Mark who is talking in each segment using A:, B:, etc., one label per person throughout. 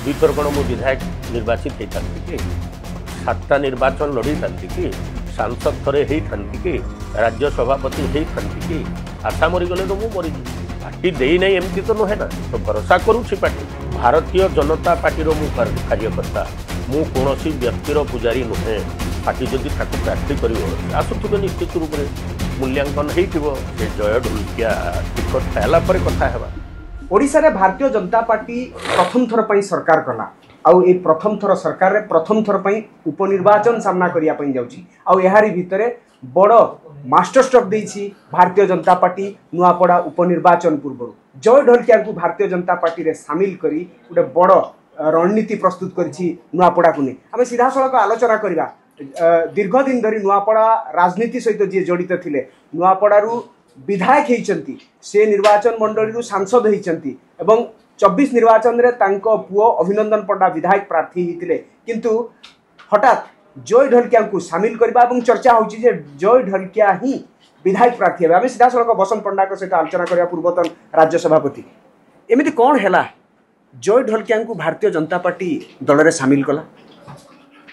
A: दुईथर कौन मु विधायक निर्वाचित होता कि 7टा निर्वाचन लड़ी था कि सांसद थे होती कि राज्य सभापति होती कि आशा मरीगले तो मुझे मरी पार्टी देना एमती तो नुहे ना तो भरोसा करुच्ची पार्टी भारतीय जनता पार्टी मु कार्यकर्ता मु कौन व्यक्तिर पुजारी नुहे पार्टी जदि प्रार्थी कर आसुवे निश्चित रूप से मूल्यांकन हो जय ढोलकिया टिकट पाला कथा है।
B: ओडिशा रे भारतीय जनता पार्टी प्रथम थर पई सरकार कला आउ ए प्रथम थर सरकार रे प्रथम थर पई उपनिर्वाचन सामना करिया पई जाउची आउ एहारी भितरे बड़ master stroke देइछि Bharatiya Janata party Nuapada उपनिर्वाचन पूर्व जय ढोलकिया को भारतीय जनता पार्टी रे शामिल करी गोटे बड़ रणनीति प्रस्तुत करिछि नुआपड़ा को ने आमे सीधा सड़क आलोचना करिबा दीर्घ दिन धरी नुआपड़ा राजनीति सहित जे जड़ित थिले नुआपड़ारू विधायक होती से निर्वाचन मंडली सांसद होती 24 निर्वाचन रे तांको पुओ अभिनंदन पंडा विधायक प्रार्थी होते किंतु हठात जय ढोलकिया को शामिल करबा एवं चर्चा होची जे जय ढोलकिया ही विधायक प्रार्थी है। आम सीधा सड़क बसंत पंडा सहित आलोचना करबा पूर्वतन राज्य सभापति एमती कौन है जय ढोलकिया को भारतीय जनता पार्टी दल में सामिल कला।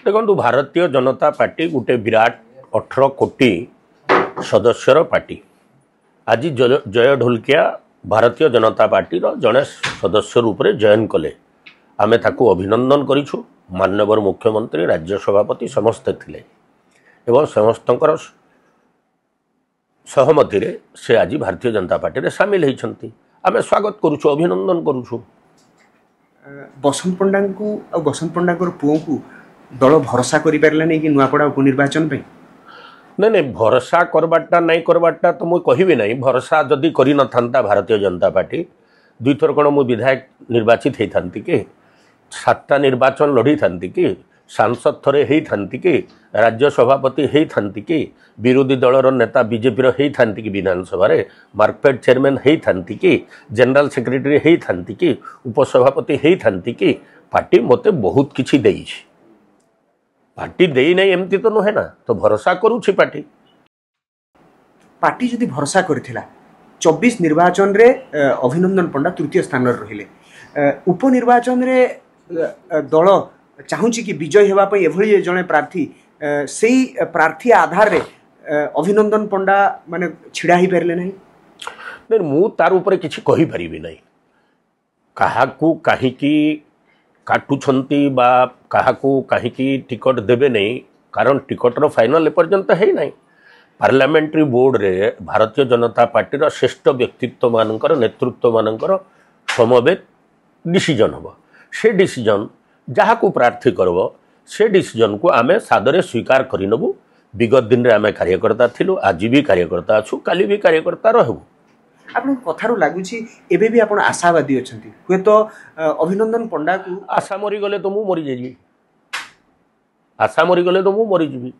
A: देखो भारतीय जनता पार्टी गोटे विराट 18 कोटी सदस्यर पार्टी आज जय ढोलकिया भारतीय जनता पार्टी जड़े सदस्य रूप से जॉइन कले आमे ताकू अभिनंदन करिछु माननीय मुख्यमंत्री राज्य सभापति समस्ते थिले एवं समस्तंकर सहमति रे से आज भारतीय जनता पार्टी रे शामिल होइछंती आमे स्वागत करूछु अभिनंदन करूछु।
B: बसंत पंडा को बसंत पंडा पुओ को दल भरोसा करि पारला नै कि नुआपड़ा उपनिर्वाचन पे
A: नहीं भरोसा करवाटा नहीं करवाटा तो मुझे कहबी नहीं भरोसा जदि करी न था भारतीय जनता पार्टी दुईथर कौन मु विधायक निर्वाचित होता कि 7टा निर्वाचन लड़ी था कि सांसद थे होती कि राज्य सभापति होती कि विरोधी दलर नेता बीजेपी होती कि विधानसभा मार्केट चेयरमैन होती कि जनरल सेक्रेटरी होती कि उपसभापति होती कि पार्टी मते बहुत किछि देइछि पार्टी देई नहीं एमती तो नुहे ना तो भरोसा करुच्ची पार्टी
B: पार्टी जदि भरोसा करथिला 24 निर्वाचन रे अभिनंदन पंडा तृतीय स्थान रहिले उपनिर्वाचन रे दल चाहूची कि विजय हेबा पई एभली जने प्रार्थी सेही प्रार्थी आधार रे अभिनंदन पंडा माने छिड़ा ही परले नहीं
A: मु तार ऊपर किछि कहि परिबी नहीं काहाकू काहे की काटुछंती बा काहाकू काहीकि टिकट देबे नहीं कारण टिकटर फाइनल एपर्यंत है नहीं पार्लियामेंट्री बोर्ड रे भारतीय जनता पार्टी श्रेष्ठ व्यक्तित्व मानकर नेतृत्व मानकर समवेत डिसीजन हम से डिसीजन जहाँ को प्रार्थी करब से डिसीजन को आमे सादरे स्वीकार करनबू विगत दिन रे आमे कार्यकर्ता थिलु आज भी कार्यकर्ता अछु काली भी कार्यकर्ता रहबू
B: आपन कथारू लागुछि एबे भी आपण आशावादी अछंती हुए तो अभिनंदन पंडा को
A: आशा मरी गले तो मु मरी जेबी आशा मरी गले तो मु मरी जेबी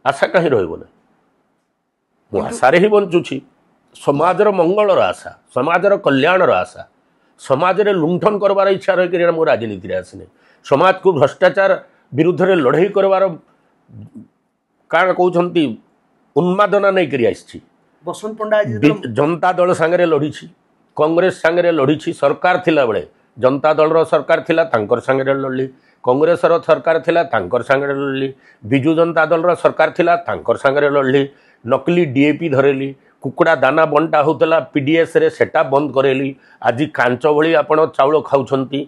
A: आशा कहीं रहबो ना मु आशा रे ही बंचुछि समाजर मंगलर आशा समाजर कल्याणर आशा समाज रे लुंठन करबार इच्छा रही कि मु राजनीति रे आसने समाज को भ्रष्टाचार विरुद्ध रे लड़ाई करबार काण कहउछंती उन्मादना नहीं करी आछि
B: बसंत पंडा
A: जनता दल सांगरे लड़ी कांग्रेस सांगरे लड़ी सरकार थिला बेले जनता दल सरकार थिला तांकर सांगरे लड़ली कांग्रेस सरकार थिला तांकर सांगरे लड़ली बिजु जनता दल सरकार थिला तांकर सांगरे लड़ली नकली डीएपी धरेली कुकुड़ा दाना बंटा होतला पीडीएस रे सेटा बंद करेली आज कांच भली आपण चाउल खाउछंती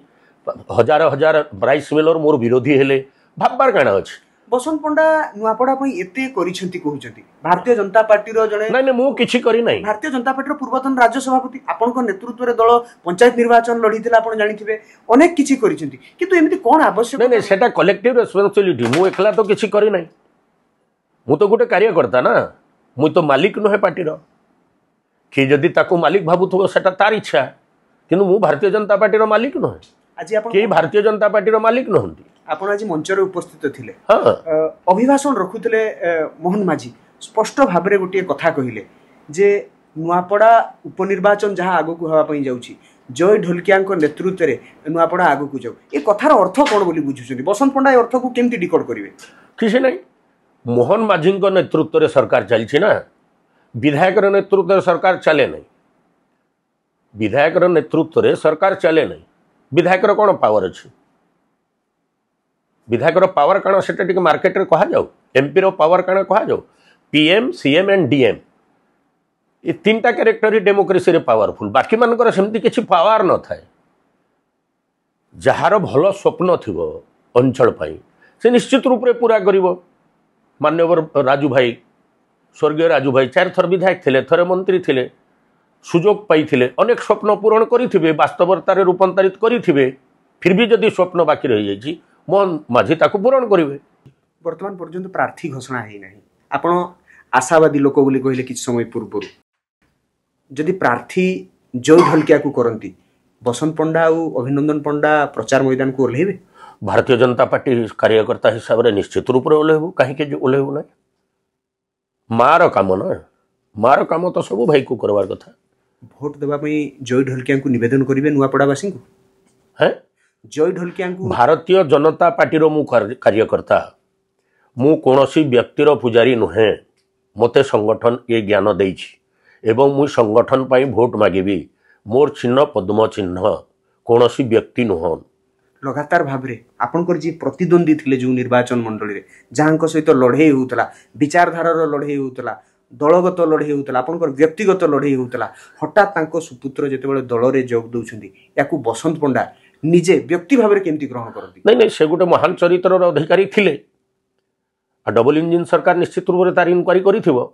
A: हजार हजार राइस मिलर मोर विरोधी हेले भाबबार काना अछि
B: बसंत पंडा नुआपड़ा पई एते करिसंती कहउचंती भारतीय जनता पार्टी रो जणे
A: नहीं मु किछि करी नहीं
B: भारतीय जनता पार्टी रो पूर्वतन राज्य सभापति आपन को नेतृत्व रे दल पंचायत निर्वाचन लड़ीथिला आपण जानिथिबे अनेक किछि करिसंती किंतु एमिति कोन आवश्यक
A: नहीं सेटा कलेक्टिव रेस्पोंसिबिलिटी मु एकला तो किछि करी नहीं मु तो गोटे कार्यकर्ता ना मु तो मालिक नहे पार्टी रो कि जदि ताको मालिक भाबुथबो सेटा तार इच्छा किंतु मु भारतीय जनता पार्टी रो मालिक नहे
B: आज आपण
A: के भारतीय जनता पार्टी रो मालिक नहंती
B: आपण आज मंच रे उपस्थित थिले
A: हाँ
B: अभिभाषण रखुथिले मोहन माझी स्पष्ट भाव रे गोटे कथा कहिले जे नुआपड़ा उपनिर्वाचन जहाँ आगु को हवा पई जाउची जय ढोलकिया नेतृत्व रे नुआपड़ा आगु को जाऊ ए कथार अर्थ कोन बोली बुझुछथि बसंत पंडा ए अर्थ को केमती डिकोड करिवे
A: किसी नहीं मोहन माझी नेतृत्व रे सरकार चलछि ना विधायक नेतृत्व रे सरकार चले नहीं विधायक नेतृत्व रे सरकार चले नहीं विधायकर कौन पावर अच्छी विधायकर पावर कण से मार्केट कह जाऊ एमपी रो पावर कण कह जाऊ पीएम सीएम एंड डीएम ये तीनटा कैरेक्टर ही डेमोक्रेसी रे पावरफुल बाकी मानकर सेमती किसी पावर न थाए जार भल स्वप्न थिबो अंचल पाई से निश्चित रूप से पूरा करिवो मान्यवर राजू भाई स्वर्गीय राजू भाई 4 थर विधायक थिले थरे मंत्री थिले सुजोग पाई अनेक स्वप्न पूरण करिथिबे वास्तवतार रूपांतरित करिथिबे फिर भी जदि स्वप्न बाकी रही जाइछि मोहन माझी ताकू पूरण करिवे
B: वर्तमान पर्यंत प्रार्थी घोषणा है नहीं आपण आशावादी लोक बोली कहले किछ समय पूर्व जदि प्रार्थी जय ढलकिया को करंती बसंत पंडा और अभिनंदन पंडा प्रचार मैदान को ओल्हेबे
A: भारतीय जनता पार्टी कार्यकर्ता हिसाब से निश्चित रूप से ओल्हेबू कहीं ओल्हेबू ना मार काम ना मार काम तो सब भाई को करवार कथा
B: भोट देवा जय ढलकिया को निवेदन करेंगे नुआपड़ावासी को
A: है
B: जय ढलकिया को
A: भारतीय जनता पार्टी रो मु कार्यकर्ता मु कोनोसी व्यक्तिर पुजारी नुहे मते संगठन ये ज्ञान देइछि एवं मु संगठन पाई भोट मागिबी मोर चिन्ह पद्म चिन्ह कोनोसी व्यक्ति नुहन
B: लगातार भाव में आपंकर जी प्रतिद्वंदी थिले जो निर्वाचन मंडली रे जहां सहित लड़े होता विचारधारार लड़े होता दलगत लड़े होता आपंकर व्यक्तिगत लड़े होता हठात तांको सुपुत्र जेतेबेले दल रे जोग दउछंती याकू बसंत पंडा निजे व्यक्ति भाव में केमती ग्रहण करती
A: नहीं नहीं से गोटे महान चरित्र अधिकारी थिले आ डबल इंजिन सरकार निश्चित रूप से तार इनक्वारी करिथिबो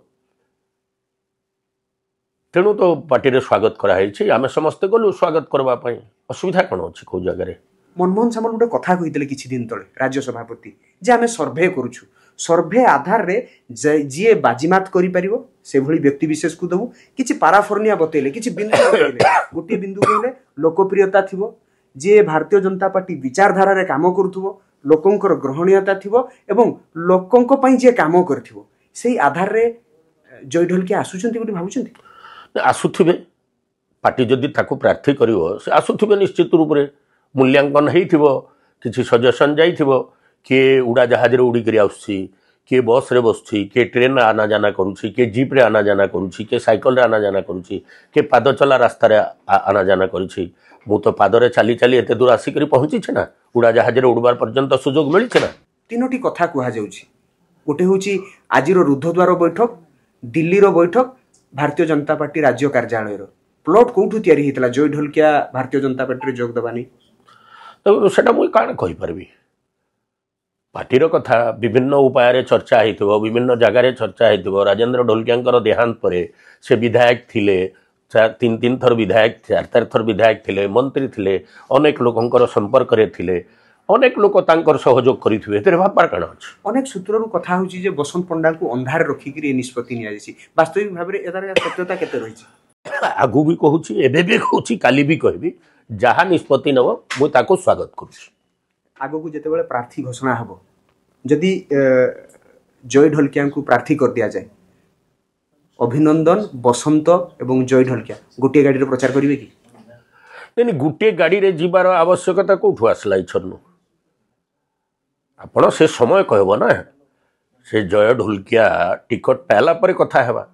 A: तेणु तो पार्टी रे स्वागत कराई आम समस्ते गलु स्वागत करने असुविधा कौन अच्छी कौ जगह
B: मनमोहन सामल गोटे कथा कही किछि दिन तले राज्य सभापति जे आमे सर्भे करूछु सर्भे आधार रे जी बाजीमात करि परिबो से भली व्यक्ति विशेष को दबु किछि पाराफर्निया बतेले किछि बिंदु बतेले गोटे बिंदु कहले लोकप्रियता थिबो जे भारतीय जनता पार्टी विचारधारा रे काम करूथबो लोकंकर ग्रहणीयता थिबो एवं लोकंक पई जे काम करथिबो सेही आधार रे जय ढलकिया आसुचंती गोटे भाबुचंती
A: आसुथिबे पार्टी जदि ताकू प्रार्थी करिवो से आसुथिबे निश्चित रूप से मूल्यांकन होइथिबो किछि सजेशन जाइथिबो किए उड़ा जहाज रे उड़ी करी आउछि किए बस रे बसछि किए ट्रेन आना जाना करूछि किए जीप रे आना जाना करूछि किए साइकिल रे आना जाना करूछि किए पाद चला रास्ता रे आना जाना करूछि मु तो पाद रे चाली चाली एते दूर आसी करी पहुंची छ ना उड़ा जहाज रे उड़बार पर्यंत सुजोग मिली छ ना
B: तीनोटी कथा कुहा जाउछि गोटे होछि आजिरो रुद्धद्वार बैठक दिल्ली रो बैठक भारतीय जनता पार्टी राज्य कार्यालय प्लॉट कौटू तैयारी होता जय ढलकिया भारतीय जनता पार्टी रे जोग दबानी
A: तो सेटा मुई काण कहि परबी पार्टीर कथा विभिन्न उपाय चर्चा होइथिबो विभिन्न जगार चर्चा होइथिबो राजेंद्र ढोलकिया देहांत पर से विधायक थिले 3 थर विधायक 4 थर विधायक थिले मंत्री थिले अनेक लोकंकर संपर्क रे थिले अनेक लोक तांकर सहयोग करिथिबे एते भाबार काण अछि
B: अनेक सूत्ररु कथा होछि जे बसंत पंडा को अंधार रखि कि निष्पत्ति निया जायछि वास्तविक भाबरे एतार सत्यता केते रहिछि
A: आगु भी कहूछि एबे भी कहूछि काली भी कहबी जहाँ निष्पत्ति नब मु ताको स्वागत करुछि
B: आगो को जेतेबेले प्रार्थी घोषणा हबो जदि जय ढलकिया को प्रार्थी कर दिया जाए अभिनंदन बसंत एवं जय ढलकिया गोटे गाड़ी रे प्रचार करिवे कि
A: नहीं गोटे गाड़ी रे जीवार आवश्यकता कोठु आसला इछनु आपण से समय कहबो ना से जय ढोलकिया टिकट पाला पर कथा हेबा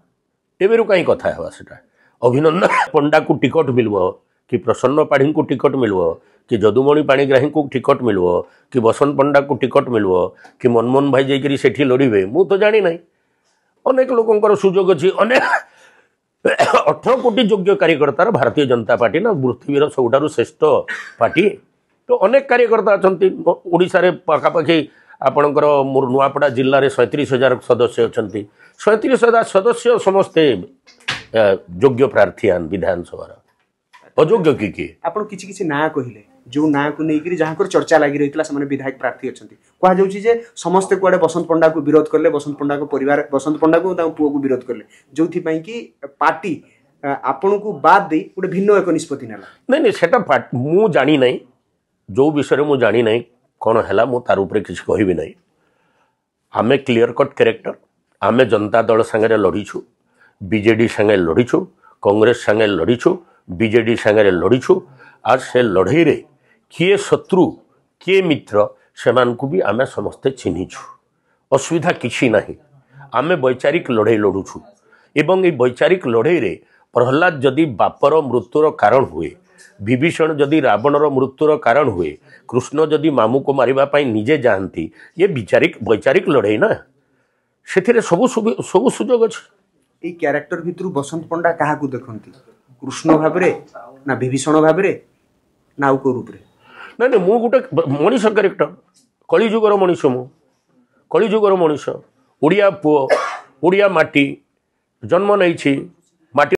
A: एबेरु काई कथा हेबा सेटा अभिनंदन पंडा को टिकट मिलबो कि प्रसन्न पाढ़ी को टिकट मिलबो कि जदुमणि पाणिग्राही को टिकट मिलबो कि बसंत पंडा को टिकट मिलबो कि मनमोहन भाई जाइकरी सेठी लड़िबे मु तो जानी नहीं अनेक लोकंकर सुजोग अछि अनेक 18 कोटी योग्य कार्यकर्ता भारतीय जनता पार्टी ना पृथ्वीर सबुठारु श्रेष्ठ पार्टी तो अनेक कार्यकर्ता अछंती ओडिसा रे पाखापाखि आपणकर मोर नुआपड़ा जिल्ला रे 37,000 सदस्य अछंती 37,000 सदस्य समस्ते योग्य प्रार्थी विधानसभा अयोग्य किए
B: आपण किछि किछि ना कहिले जो ना को नेकरी जहां कर चर्चा लागि रहितला समान विधायक प्रार्थी अछंती कहा जाउछि जे समस्त कुआडे बसंत पंडा को विरोध करले बसंत पंडा को परिवार बसंत पंडा को ता पुओ को विरोध करले जोथि पई कि पार्टी आपण को बाद दे गोटे भिन्न एक निष्पत्ति नेला
A: नहीं नहीं सेटा मु जानी नहीं जो विषय मु जानी नहीं कोन हैला मु तार ऊपर किछि कहिबि नहीं आमे क्लियर कट कैरेक्टर आमे जनता दल संगे लड़ीछु बीजेडी संगे लड़ीछु कांग्रेस संगे लड़ीछु बीजेडी संगे लड़ीछु आज से लड़ई रे किए शत्रु किए मित्र सेमान को भी आमे समस्ते चिन्हीछु असुविधा किछि नहीं आमे वैचारिक लड़ई लड़ुछु एवं ये वैचारिक लड़ई रे प्रहलाद जदि बापर मृत्युर कारण हुए विभीषण जदि रावणर मृत्युर कारण हुए कृष्ण जदि मामू को मारिबा निजे जाती ये वैचारिक लड़ाई ना से सब सुजोग अच्छे
B: এই ক্যারেক্টর ভিতর বসন্ত পଣ୍ଡা কাহাকু দেখନ୍ତି কৃষ্ণ ভাবরে না বিভীষণ ভাবরে না ଆଉ କୋଉ ରୂପରେ
A: ना ना मु गोटे मनीष क्यारेक्टर कलिजुगर मनीष मु कलिजुगर मनीष ओडिया पुओ ओडिया माटी जन्म नहीं माटी